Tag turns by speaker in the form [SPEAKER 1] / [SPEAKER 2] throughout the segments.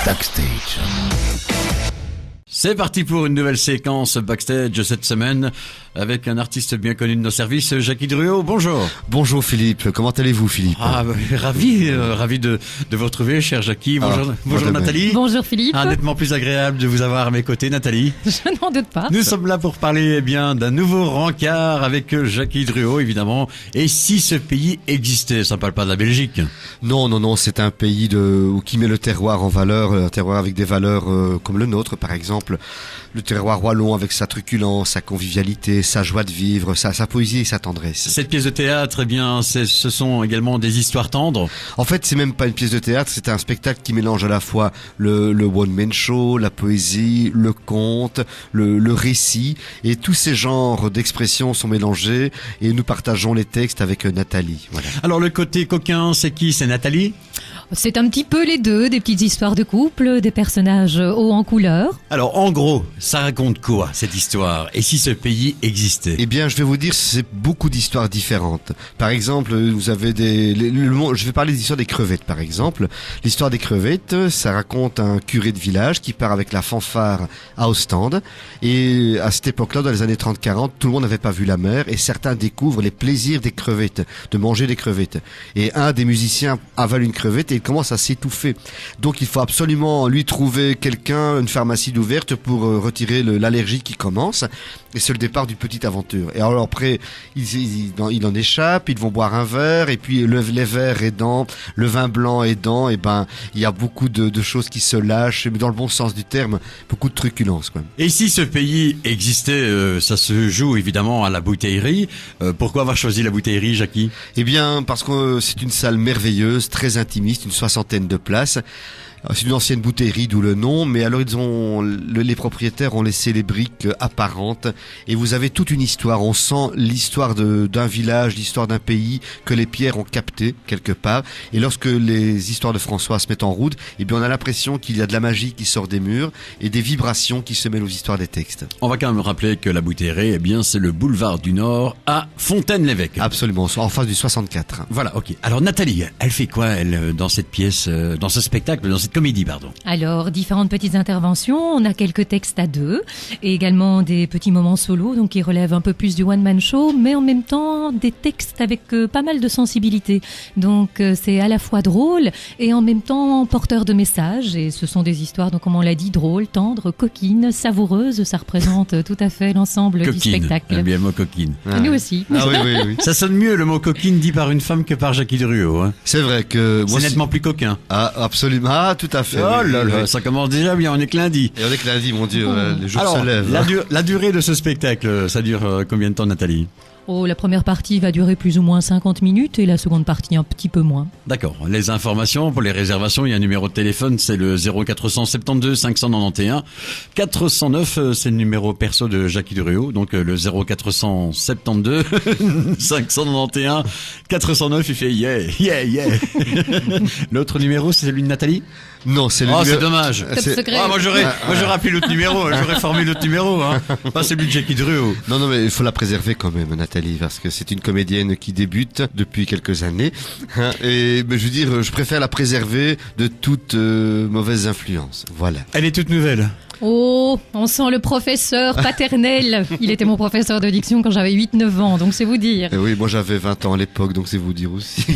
[SPEAKER 1] Backstage.
[SPEAKER 2] C'est parti pour une nouvelle séquence Backstage cette semaine avec un artiste bien connu de nos services, Jackie Druot. Bonjour.
[SPEAKER 1] Bonjour Philippe, comment allez-vous Philippe?
[SPEAKER 2] Ravi de vous retrouver, cher Jackie. Bonjour Nathalie.
[SPEAKER 3] Bonjour Philippe.
[SPEAKER 2] Nettement plus agréable de vous avoir à mes côtés, Nathalie.
[SPEAKER 3] Je n'en doute pas.
[SPEAKER 2] Nous sommes là pour parler d'un nouveau rencard avec Jackie Druot, évidemment. Et si ce pays existait, ça ne parle pas de la Belgique.
[SPEAKER 1] Non, c'est un pays qui met le terroir en valeur, un terroir avec des valeurs comme le nôtre, par exemple. Le terroir wallon avec sa truculence, sa convivialité, sa joie de vivre, sa poésie et sa tendresse.
[SPEAKER 2] Cette pièce de théâtre, ce sont également des histoires tendres.
[SPEAKER 1] En fait, c'est même pas une pièce de théâtre, c'est un spectacle qui mélange à la fois le one-man show, la poésie, le conte, le récit, et tous ces genres d'expressions sont mélangés, et nous partageons les textes avec Nathalie. Voilà.
[SPEAKER 2] Alors le côté coquin, c'est qui? C'est Nathalie?
[SPEAKER 3] C'est un petit peu les deux, des petites histoires de couple, des personnages hauts en couleur.
[SPEAKER 2] Alors en gros, ça raconte quoi cette histoire? Et si ce pays existait?
[SPEAKER 1] Eh bien, je vais vous dire, c'est beaucoup d'histoires différentes. Par exemple, vous avez je vais parler des histoires des crevettes, par exemple. L'histoire des crevettes, ça raconte un curé de village qui part avec la fanfare à Ostende. Et à cette époque-là, dans les années 30-40, tout le monde n'avait pas vu la mer et certains découvrent les plaisirs des crevettes, de manger des crevettes. Et un des musiciens avale une crevette et il commence à s'étouffer. Donc il faut absolument lui trouver quelqu'un, une pharmacie d'ouverte pour retirer l'allergie qui commence. Et c'est le départ d'une petite aventure. Et alors après, il en échappe, ils vont boire un verre, et puis les verres aidant, le vin blanc aidant, et il y a beaucoup de choses qui se lâchent, mais dans le bon sens du terme, beaucoup de truculence, quoi.
[SPEAKER 2] Et si ce pays existait, ça se joue évidemment à la bouteillerie. Pourquoi avoir choisi la bouteillerie, Jackie?
[SPEAKER 1] Eh bien, parce que c'est une salle merveilleuse, très intimiste, une 60aine de places. C'est une ancienne bouteillerie, d'où le nom, mais alors les propriétaires ont laissé les briques apparentes et vous avez toute une histoire. On sent l'histoire d'un village, l'histoire d'un pays que les pierres ont capté quelque part. Et lorsque les histoires de François se mettent en route, eh bien on a l'impression qu'il y a de la magie qui sort des murs et des vibrations qui se mêlent aux histoires des textes.
[SPEAKER 2] On va quand même rappeler que la bouteillerie, eh bien c'est le boulevard du Nord à Fontaine-l'Évêque.
[SPEAKER 1] Absolument, en face du 64.
[SPEAKER 2] Voilà, ok. Alors Nathalie, elle fait quoi elle dans cette pièce, dans ce spectacle, dans cette comédie, pardon?
[SPEAKER 3] Alors, différentes petites interventions, on a quelques textes à deux, et également des petits moments solo, donc qui relèvent un peu plus du one-man show, mais en même temps des textes avec pas mal de sensibilité. Donc c'est à la fois drôle et en même temps porteur de messages, et ce sont des histoires, donc comme on l'a dit, drôles, tendres, coquines, savoureuses, ça représente tout à fait l'ensemble du spectacle.
[SPEAKER 2] J'aime bien le mot coquine.
[SPEAKER 3] Nous aussi.
[SPEAKER 1] Ah oui.
[SPEAKER 2] Ça sonne mieux le mot coquine dit par une femme que par Jackie Druot. Hein.
[SPEAKER 1] C'est vrai que...
[SPEAKER 2] C'est nettement plus coquin.
[SPEAKER 1] Ah, absolument. Ah, tout à fait.
[SPEAKER 2] Oh là là, ça commence déjà bien, on est que lundi.
[SPEAKER 1] Et on est que lundi, mon Dieu, les jours se lèvent.
[SPEAKER 2] La durée de ce spectacle, ça dure combien de temps, Nathalie?
[SPEAKER 3] La première partie va durer plus ou moins 50 minutes et la seconde partie un petit peu moins.
[SPEAKER 2] D'accord. Les informations pour les réservations, il y a un numéro de téléphone, c'est le 0472 591 409, c'est le numéro perso de Jackie Druot, donc le 0472 591 409, il fait yeah. L'autre numéro, c'est celui de Nathalie?
[SPEAKER 1] Non, c'est le numéro...
[SPEAKER 2] c'est dommage. Moi j'aurais appelé l'autre numéro, j'aurais formé l'autre numéro, hein. Pas celui de Jackie Druot.
[SPEAKER 1] Non, mais il faut la préserver quand même, Nathalie, parce que c'est une comédienne qui débute depuis quelques années. Et je veux dire, je préfère la préserver de toute mauvaise influence. Voilà.
[SPEAKER 2] Elle est toute nouvelle.
[SPEAKER 3] Oh, on sent le professeur paternel. Il était mon professeur de diction quand j'avais 8-9 ans, donc c'est vous dire.
[SPEAKER 1] Et oui, moi j'avais 20 ans à l'époque, donc c'est vous dire aussi.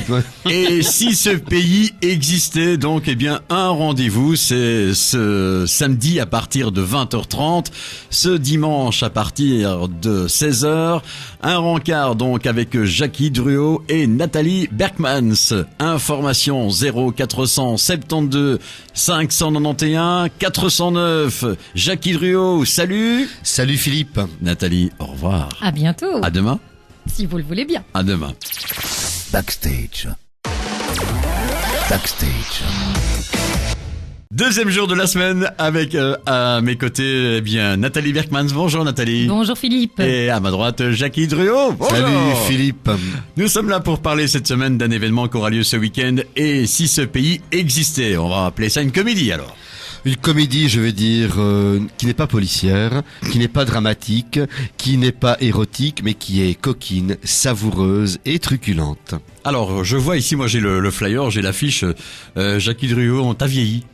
[SPEAKER 2] Et si ce pays existait, donc, eh bien, un rendez-vous, c'est ce samedi à partir de 20h30, ce dimanche à partir de 16h, un rencard donc avec Jackie Druot et Nathalie Berkmans. Information 0472 591 409. Jackie Druot, salut.
[SPEAKER 1] Salut Philippe.
[SPEAKER 2] Nathalie, au revoir.
[SPEAKER 3] À bientôt.
[SPEAKER 2] À demain.
[SPEAKER 3] Si vous le voulez bien.
[SPEAKER 2] À demain.
[SPEAKER 1] Backstage.
[SPEAKER 2] Deuxième jour de la semaine avec à mes côtés, eh bien, Nathalie Berkmans. Bonjour Nathalie.
[SPEAKER 3] Bonjour Philippe.
[SPEAKER 2] Et à ma droite, Jackie Druot. Bonjour.
[SPEAKER 1] Salut Philippe.
[SPEAKER 2] Nous sommes là pour parler cette semaine d'un événement qui aura lieu ce week-end. Et si ce pays existait, on va appeler ça une comédie alors.
[SPEAKER 1] Une comédie, je vais dire, qui n'est pas policière, qui n'est pas dramatique, qui n'est pas érotique, mais qui est coquine, savoureuse et truculente.
[SPEAKER 2] Alors, je vois ici, moi j'ai le flyer, j'ai l'affiche, Jackie Druot, on t'a vieilli.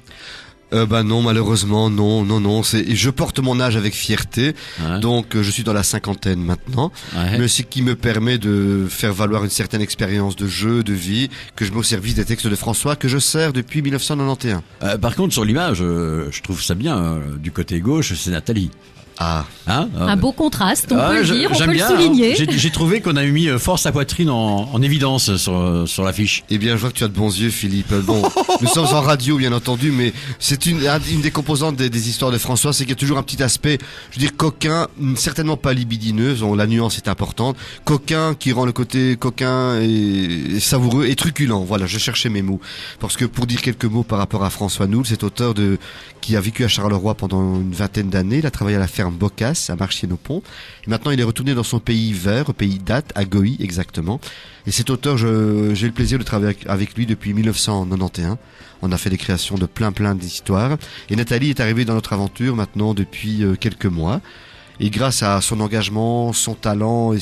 [SPEAKER 1] Non, malheureusement, non. Je porte mon âge avec fierté, donc je suis dans la cinquantaine maintenant, mais ce qui me permet de faire valoir une certaine expérience de jeu, de vie, que je mets au service des textes de François, que je sers depuis 1991.
[SPEAKER 2] Par contre, sur l'image, je trouve ça bien. Du côté gauche, c'est Nathalie.
[SPEAKER 3] Un beau contraste, on peut le dire, on peut
[SPEAKER 2] bien,
[SPEAKER 3] le souligner.
[SPEAKER 2] J'ai trouvé qu'on a mis fort sa poitrine en évidence sur l'affiche.
[SPEAKER 1] Eh bien, je vois que tu as de bons yeux, Philippe. Bon, nous sommes en radio, bien entendu, mais c'est une des composantes des histoires de François, c'est qu'il y a toujours un petit aspect, je veux dire, coquin, certainement pas libidineux, la nuance est importante, coquin qui rend le côté coquin et savoureux et truculent. Voilà, je cherchais mes mots. Parce que pour dire quelques mots par rapport à François Noul, cet auteur qui a vécu à Charleroi pendant une vingtaine d'années, il a travaillé à la ferme Bocas, à Marchienne-au-Pont. Et maintenant, il est retourné dans son pays vert, au pays d'Ath, à Goï, exactement. Et cet auteur, j'ai eu le plaisir de travailler avec lui depuis 1991. On a fait des créations de plein d'histoires. Et Nathalie est arrivée dans notre aventure maintenant depuis quelques mois. Et grâce à son engagement, son talent et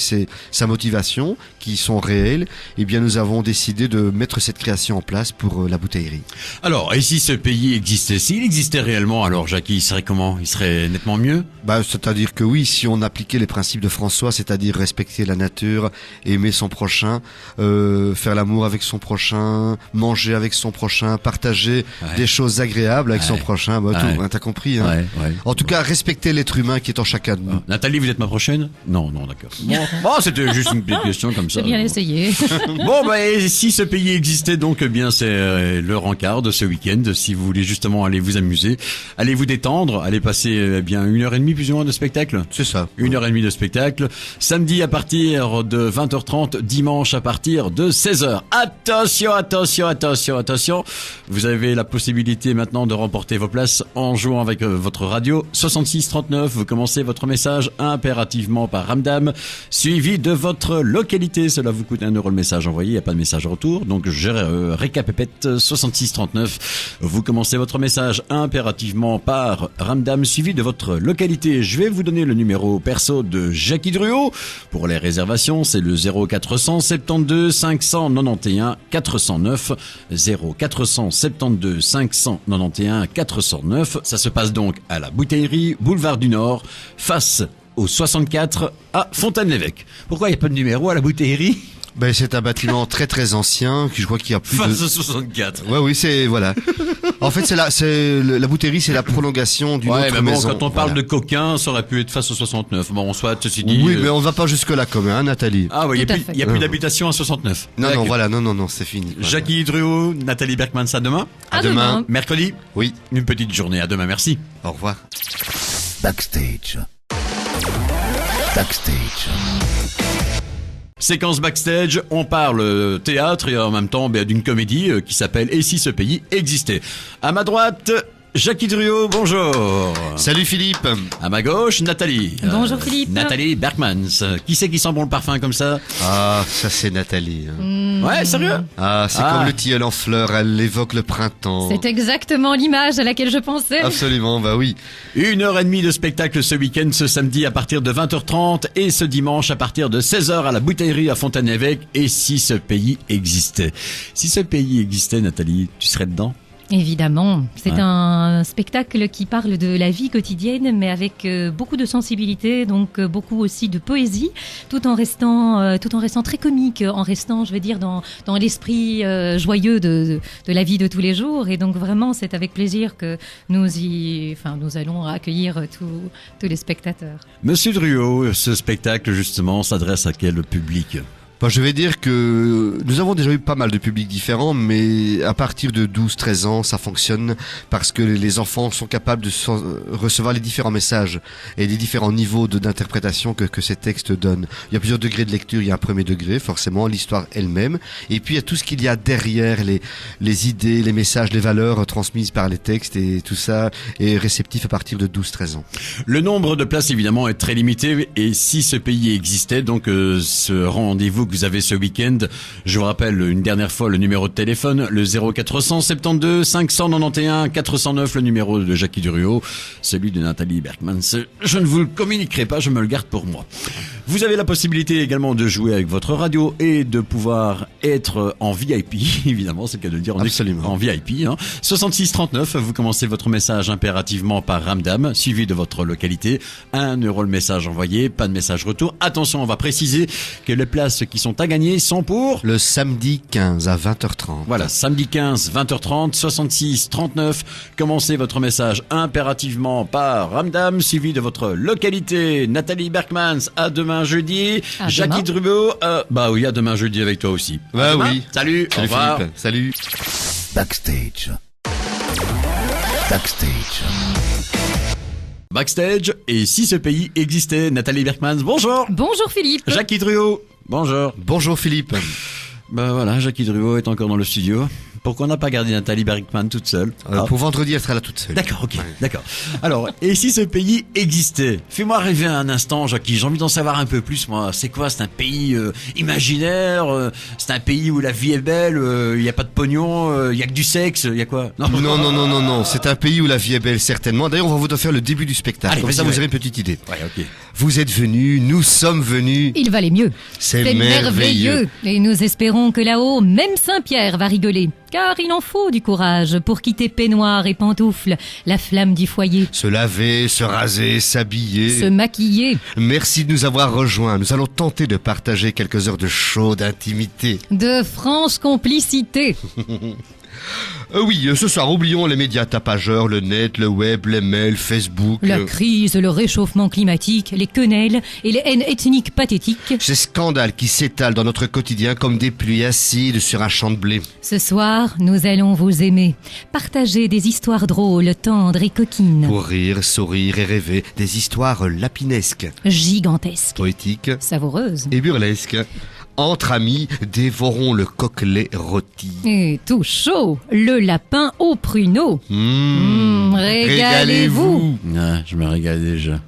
[SPEAKER 1] sa motivation, qui sont réelles, eh bien, nous avons décidé de mettre cette création en place pour la bouteillerie.
[SPEAKER 2] Alors, et si ce pays existait, s'il existait réellement, alors Jackie, il serait comment? Il serait nettement mieux?
[SPEAKER 1] C'est-à-dire que oui, si on appliquait les principes de François, c'est-à-dire respecter la nature, aimer son prochain, faire l'amour avec son prochain, manger avec son prochain, partager des choses agréables avec son prochain, tout, t'as compris, hein. En tout cas, respecter l'être humain qui est en chacun de nous.
[SPEAKER 2] Nathalie, vous êtes ma prochaine? Non, d'accord. Bon, c'était juste une petite question comme ça.
[SPEAKER 3] J'ai bien essayé.
[SPEAKER 2] Bon, et si ce pays existait, donc, eh bien, c'est le rencard de ce week-end. Si vous voulez justement aller vous amuser, aller vous détendre, aller passer, bien, 1h30 plus ou moins de spectacle.
[SPEAKER 1] C'est ça.
[SPEAKER 2] 1h30 de spectacle. Samedi à partir de 20h30, dimanche à partir de 16h. Attention. Vous avez la possibilité maintenant de remporter vos places en jouant avec votre radio. 66 39, vous commencez votre message impérativement par Ramdam, suivi de votre localité. Cela vous coûte 1 € le message envoyé, il n'y a pas de message retour. Donc je récapépète 66 39. Vous commencez votre message impérativement par Ramdam, suivi de votre localité. Je vais vous donner le numéro perso de Jackie Druot. Pour les réservations, c'est le 0472 591 409. 0472 591 409. Ça se passe donc à la bouteillerie, boulevard du Nord, face au 64 à Fontaine-l'Évêque. Pourquoi il n'y a pas de numéro à la bouteillerie?
[SPEAKER 1] C'est un bâtiment très ancien, je crois qu'il y a plus
[SPEAKER 2] face au 64.
[SPEAKER 1] Oui, voilà. En fait, la bouteillerie, c'est la prolongation d'une autre maison.
[SPEAKER 2] Quand on parle de coquin, ça aurait pu être face au 69. Bon, soit, ceci dit.
[SPEAKER 1] Oui, mais on va pas jusque là, quand même, hein, Nathalie.
[SPEAKER 2] Ah oui, il y a plus d'habitation à 69.
[SPEAKER 1] Non, c'est fini.
[SPEAKER 2] Voilà. Jackie Druot, Nathalie Berkmans, à demain.
[SPEAKER 3] À demain.
[SPEAKER 2] Mercredi.
[SPEAKER 1] Oui.
[SPEAKER 2] Une petite journée. À demain. Merci.
[SPEAKER 1] Au revoir.
[SPEAKER 4] Backstage.
[SPEAKER 2] Séquence backstage, on parle théâtre et en même temps d'une comédie qui s'appelle Et si ce pays existait. À ma droite, Jackie Druot, bonjour.
[SPEAKER 1] Salut Philippe.
[SPEAKER 2] À ma gauche, Nathalie.
[SPEAKER 3] Bonjour Philippe.
[SPEAKER 2] Nathalie Berkmans. Qui c'est qui sent bon le parfum comme ça?
[SPEAKER 1] Ah, ça c'est Nathalie.
[SPEAKER 2] Ouais, sérieux?
[SPEAKER 1] Ah, c'est comme le tilleul en fleurs, elle évoque le printemps.
[SPEAKER 3] C'est exactement l'image à laquelle je pensais.
[SPEAKER 1] Absolument, oui.
[SPEAKER 2] 1h30 de spectacle ce week-end, ce samedi à partir de 20h30 et ce dimanche à partir de 16h à la bouteillerie à Fontaine-l'Évêque. Et si ce pays existait? Si ce pays existait, Nathalie, tu serais dedans?
[SPEAKER 3] Évidemment, c'est un spectacle qui parle de la vie quotidienne, mais avec beaucoup de sensibilité, donc beaucoup aussi de poésie, tout en restant très comique, en restant, je veux dire, dans l'esprit joyeux de la vie de tous les jours. Et donc vraiment, c'est avec plaisir que nous allons accueillir tous les spectateurs.
[SPEAKER 2] Monsieur Druot, ce spectacle justement s'adresse à quel public?
[SPEAKER 1] Je vais dire que nous avons déjà eu pas mal de publics différents, mais à partir de 12-13 ans, ça fonctionne parce que les enfants sont capables de recevoir les différents messages et les différents niveaux d'interprétation que ces textes donnent. Il y a plusieurs degrés de lecture. Il y a un premier degré, forcément, l'histoire elle-même. Et puis, il y a tout ce qu'il y a derrière, les idées, les messages, les valeurs transmises par les textes, et tout ça est réceptif à partir de 12-13 ans.
[SPEAKER 2] Le nombre de places, évidemment, est très limité. Et si ce pays existait, donc ce rendez-vous que vous avez ce week-end. Je vous rappelle une dernière fois le numéro de téléphone, le 0472 591 409, le numéro de Jackie Durieux, celui de Nathalie Berkmans. Je ne vous le communiquerai pas, je me le garde pour moi. Vous avez la possibilité également de jouer avec votre radio et de pouvoir être en VIP, évidemment, c'est le cas de le dire, on
[SPEAKER 1] Absolument.
[SPEAKER 2] est en VIP. 66 39, vous commencez votre message impérativement par Ramdam, suivi de votre localité. 1 euro le message envoyé, pas de message retour. Attention, on va préciser que les places qui sont à gagner sont pour...
[SPEAKER 1] Le samedi 15 à 20h30.
[SPEAKER 2] Voilà, samedi 15, 20h30, 66 39. Commencez votre message impérativement par Ramdam, suivi de votre localité. Nathalie Berkmans, à demain jeudi.
[SPEAKER 3] À
[SPEAKER 2] Jackie
[SPEAKER 3] demain.
[SPEAKER 2] Drubeau, bah oui, à demain jeudi avec toi aussi.
[SPEAKER 1] Bah
[SPEAKER 2] À demain.
[SPEAKER 1] oui.
[SPEAKER 2] Salut, au
[SPEAKER 1] Salut
[SPEAKER 2] revoir.
[SPEAKER 1] Philippe. Salut.
[SPEAKER 4] Backstage. Backstage.
[SPEAKER 2] Backstage, et si ce pays existait, Nathalie Berkmans, bonjour.
[SPEAKER 3] Bonjour Philippe.
[SPEAKER 2] Jackie Druot, bonjour.
[SPEAKER 1] Bonjour Philippe.
[SPEAKER 2] Bah voilà, Jackie Druot est encore dans le studio. Pourquoi on n'a pas gardé Nathalie Berkmans toute seule?
[SPEAKER 1] Pour vendredi, elle sera là toute seule.
[SPEAKER 2] D'accord, ok, d'accord. Alors, et si ce pays existait? Fais-moi rêver un instant, Jackie, j'ai envie d'en savoir un peu plus, moi. C'est quoi? C'est un pays imaginaire? C'est un pays où la vie est belle? Il n'y a pas de pognon? Il y a que du sexe? Il y a quoi?
[SPEAKER 1] Non. C'est un pays où la vie est belle, certainement. D'ailleurs, on va vous faire le début du spectacle.
[SPEAKER 2] Allez,
[SPEAKER 1] Comme ça,
[SPEAKER 2] vas-y,
[SPEAKER 1] vous
[SPEAKER 2] ouais.
[SPEAKER 1] avez une petite idée.
[SPEAKER 2] Ouais, ok.
[SPEAKER 1] Vous êtes venus, nous sommes venus.
[SPEAKER 3] Il valait mieux.
[SPEAKER 1] C'est merveilleux.
[SPEAKER 3] Et nous espérons que là-haut, même Saint-Pierre va rigoler. Car il en faut du courage pour quitter peignoir et pantoufles, la flamme du foyer,
[SPEAKER 1] Se laver, se raser, s'habiller.
[SPEAKER 3] se maquiller,
[SPEAKER 1] Merci de nous avoir rejoints. Nous allons tenter de partager quelques heures de chaude intimité.
[SPEAKER 3] de franche complicité.
[SPEAKER 1] Oui, ce soir, oublions les médias tapageurs, le net, le web, les mails, Facebook.
[SPEAKER 3] La crise, le réchauffement climatique, les quenelles et les haines ethniques pathétiques.
[SPEAKER 1] Ces scandales qui s'étalent dans notre quotidien comme des pluies acides sur un champ de blé.
[SPEAKER 3] Ce soir, nous allons vous aimer. Partager des histoires drôles, tendres et coquines.
[SPEAKER 1] Pour rire, sourire et rêver, des histoires lapinesques,
[SPEAKER 3] Gigantesques.
[SPEAKER 1] poétiques
[SPEAKER 3] Savoureuses.
[SPEAKER 1] et burlesques. Entre amis, dévorons le coquelet rôti.
[SPEAKER 3] Et tout chaud, le lapin au pruneau. Régalez-vous.
[SPEAKER 2] Ah, je me régale déjà.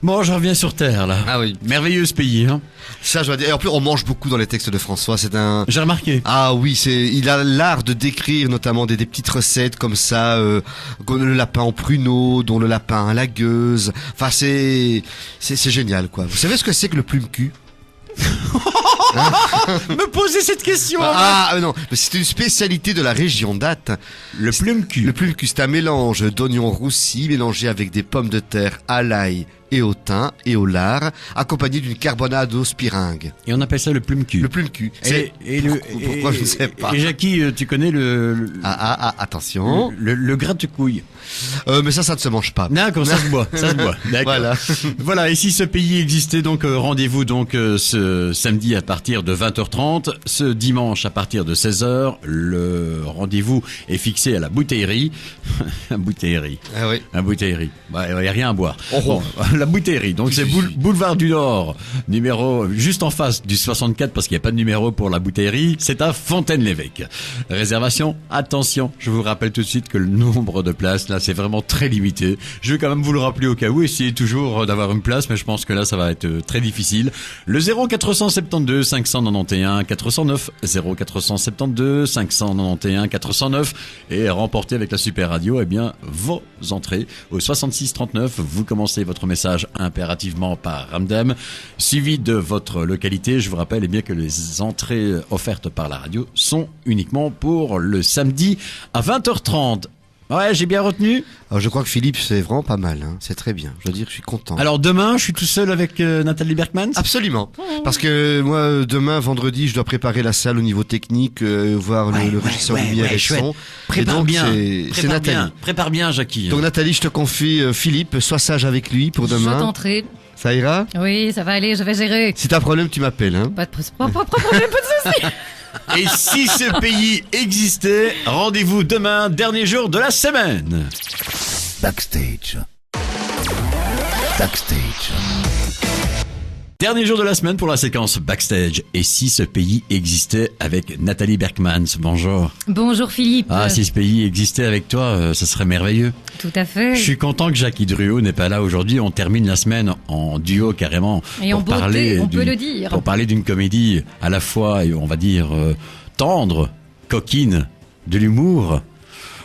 [SPEAKER 2] Bon, je reviens sur Terre, là.
[SPEAKER 1] Ah oui.
[SPEAKER 2] Merveilleux ce pays, hein.
[SPEAKER 1] Ça, je dois dire. Et en plus, on mange beaucoup dans les textes de François. C'est un...
[SPEAKER 2] J'ai remarqué.
[SPEAKER 1] Ah oui, il a l'art de décrire notamment des petites recettes comme ça, le lapin au pruneau, dont le lapin à la gueuse. Enfin, c'est génial, quoi. Vous savez ce que c'est que le plume-cul?
[SPEAKER 2] Me poser cette question.
[SPEAKER 1] Non, c'est une spécialité de la région d'Ath.
[SPEAKER 2] Le plume-cul.
[SPEAKER 1] Le plume-cul, c'est un mélange d'oignons roussis mélangés avec des pommes de terre à l'ail et au thym et au lard, accompagné d'une carbonade au spiringue.
[SPEAKER 2] Et on appelle ça le plume-cul.
[SPEAKER 1] Le plume-cul. Pourquoi je ne sais pas.
[SPEAKER 2] Et Jackie, tu connais
[SPEAKER 1] Attention.
[SPEAKER 2] le gratte-couille.
[SPEAKER 1] Mais ça ne se mange pas.
[SPEAKER 2] D'accord, ça se boit, ça se boit. D'accord.
[SPEAKER 1] Voilà.
[SPEAKER 2] Voilà, et si ce pays existait, donc rendez-vous donc ce samedi à partir de 20h30, ce dimanche à partir de 16h, le rendez-vous est fixé à la bouteillerie. La bouteillerie.
[SPEAKER 1] Ah oui.
[SPEAKER 2] La bouteillerie. Bah, il n'y a rien à boire.
[SPEAKER 1] Oh.
[SPEAKER 2] Bon, la bouteillerie. Donc c'est boulevard du Nord, numéro juste en face du 64 parce qu'il n'y a pas de numéro pour la bouteillerie. C'est à Fontaine-l'Évêque. Réservation, attention, je vous rappelle tout de suite que le nombre de places là c'est vraiment très limité. Je vais quand même vous le rappeler au cas où, essayez toujours d'avoir une place, mais je pense que là ça va être très difficile. Le 0472 591 409, 0472 591 409 et remportez avec la Super Radio vos entrées au 66 39. Vous commencez votre message impérativement par Ramdam, suivi de votre localité. Je vous rappelle que les entrées offertes par la radio sont uniquement pour le samedi à 20h30. Ouais, j'ai bien retenu.
[SPEAKER 1] Alors, je crois que Philippe, c'est vraiment pas mal. Hein. C'est très bien. Je veux dire, je suis content.
[SPEAKER 2] Alors demain, je suis tout seul avec Nathalie Berkmans.
[SPEAKER 1] Absolument. Parce que moi, demain, vendredi, je dois préparer la salle au niveau technique, voir le régisseur lumière et
[SPEAKER 2] chouette.
[SPEAKER 1] son.
[SPEAKER 2] Prépare
[SPEAKER 1] et donc,
[SPEAKER 2] bien.
[SPEAKER 1] c'est Nathalie.
[SPEAKER 2] Prépare bien, Jackie.
[SPEAKER 1] Donc Nathalie, je te confie Philippe, sois sage avec lui pour
[SPEAKER 3] Je
[SPEAKER 1] demain.
[SPEAKER 3] tenterai.
[SPEAKER 1] Ça ira?
[SPEAKER 3] Oui, ça va aller, je vais gérer.
[SPEAKER 1] Si t'as un problème, tu m'appelles. Hein.
[SPEAKER 3] Pas de problème, pas de soucis.
[SPEAKER 2] Et si ce pays existait, rendez-vous demain, dernier jour de la semaine.
[SPEAKER 4] Backstage. Backstage.
[SPEAKER 2] Dernier jour de la semaine pour la séquence Backstage. Et si ce pays existait avec Nathalie Berkmans? Bonjour.
[SPEAKER 3] Bonjour Philippe.
[SPEAKER 2] Ah, si ce pays existait avec toi, ça serait merveilleux.
[SPEAKER 3] Tout à fait.
[SPEAKER 2] Je suis content que Jackie Drouot n'est pas là aujourd'hui. On termine la semaine en duo carrément.
[SPEAKER 3] Et en beauté, on peut le dire.
[SPEAKER 2] Pour parler d'une comédie à la fois, on va dire, tendre, coquine, de l'humour.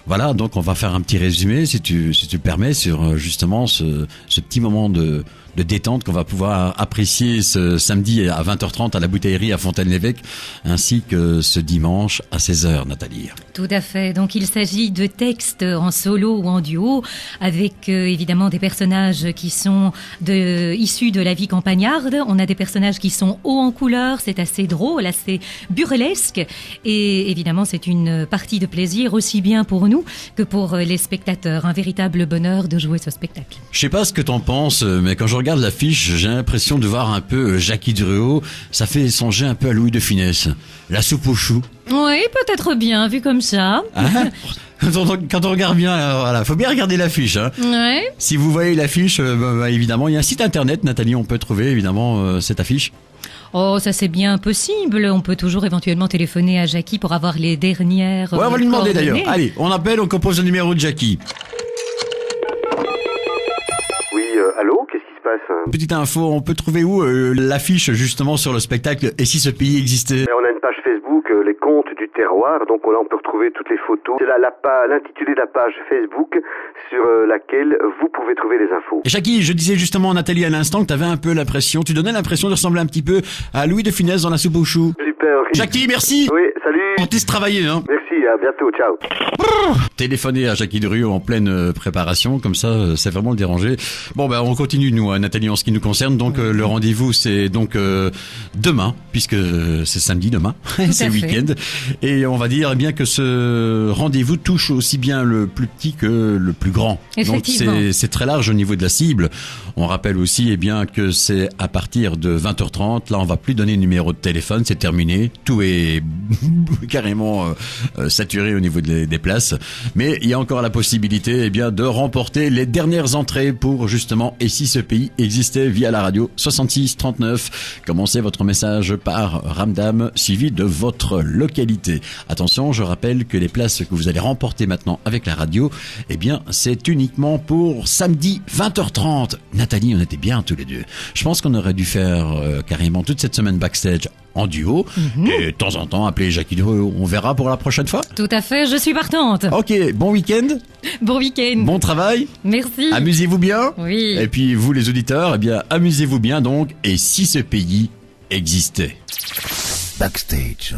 [SPEAKER 2] Voilà, donc on va faire un petit résumé, si tu le permets, sur justement ce petit moment de détente qu'on va pouvoir apprécier ce samedi à 20h30 à la Bouteillerie à Fontaine-l'Évêque, ainsi que ce dimanche à 16h, Nathalie.
[SPEAKER 3] Tout à fait. Donc il s'agit de textes en solo ou en duo, avec évidemment des personnages qui sont issus de la vie campagnarde. On a des personnages qui sont hauts en couleur, c'est assez drôle, assez burlesque. Et évidemment, c'est une partie de plaisir aussi bien pour nous que pour les spectateurs. Un véritable bonheur de jouer ce spectacle.
[SPEAKER 2] Je sais pas ce que t'en penses, mais quand je regarde l'affiche, j'ai l'impression de voir un peu Jackie Drouot. Ça fait songer un peu à Louis de Funès. La soupe aux choux.
[SPEAKER 3] Oui, peut-être bien, vu comme ça.
[SPEAKER 2] Hein? Quand on regarde bien, voilà, faut bien regarder l'affiche. Hein.
[SPEAKER 3] Ouais.
[SPEAKER 2] Si vous voyez l'affiche, évidemment, il y a un site internet, Nathalie, on peut trouver évidemment cette affiche.
[SPEAKER 3] Oh, ça c'est bien possible. On peut toujours éventuellement téléphoner à Jackie pour avoir les dernières.
[SPEAKER 2] Ouais, on va lui demander
[SPEAKER 3] coordonnées.
[SPEAKER 2] d'ailleurs. Allez, on appelle, on compose le numéro de Jackie.
[SPEAKER 5] Oui, allô, qu'est-ce qui se passe?
[SPEAKER 2] Petite info, on peut trouver où l'affiche justement sur le spectacle Et si ce pays existait?
[SPEAKER 5] On a une page Facebook, les contes du terroir, donc là on peut retrouver toutes les photos. C'est l'intitulé de la page Facebook sur laquelle vous pouvez trouver les infos.
[SPEAKER 2] Et Jackie, je disais justement à Nathalie à l'instant que t'avais un peu l'impression, tu donnais l'impression de ressembler un petit peu à Louis de Funès dans la soupe aux choux.
[SPEAKER 5] Super.
[SPEAKER 2] Jackie, merci.
[SPEAKER 5] Oui, salut.
[SPEAKER 2] On te laisse travailler, hein.
[SPEAKER 5] Merci, à bientôt, ciao.
[SPEAKER 2] Téléphoner à Jackie Drouot en pleine préparation, comme ça, c'est vraiment le déranger. Bon, on continue, nous, à Nathalie, en ce qui nous concerne. Donc, le rendez-vous, c'est donc demain, puisque c'est samedi demain, c'est
[SPEAKER 3] à fait.
[SPEAKER 2] week-end. Et on va dire eh bien que ce rendez-vous touche aussi bien le plus petit que le plus grand.
[SPEAKER 3] Effectivement.
[SPEAKER 2] Donc, c'est très large au niveau de la cible. On rappelle aussi eh bien que c'est à partir de 20h30. Là, on va plus donner de numéro de téléphone, c'est terminé. Tout est carrément saturé au niveau des places. Mais il y a encore la possibilité eh bien de remporter les dernières entrées pour justement Et si ce pays existait via la radio 66 39. Commencez votre message par Ramdam suivi de votre localité. Attention, je rappelle que les places que vous allez remporter maintenant avec la radio, eh bien c'est uniquement pour samedi 20h30. Nathalie, on était bien tous les deux. Je pense qu'on aurait dû faire carrément toute cette semaine backstage en duo et de temps en temps appeler Jackie Drouot. On verra pour la prochaine fois.
[SPEAKER 3] Tout à fait, je suis partante.
[SPEAKER 2] Ok, bon week-end,
[SPEAKER 3] Bon week-end.
[SPEAKER 2] bon travail,
[SPEAKER 3] Merci.
[SPEAKER 2] amusez-vous bien.
[SPEAKER 3] Oui.
[SPEAKER 2] Et puis vous les auditeurs, eh bien amusez-vous bien donc. Et si ce pays existait?
[SPEAKER 4] Backstage.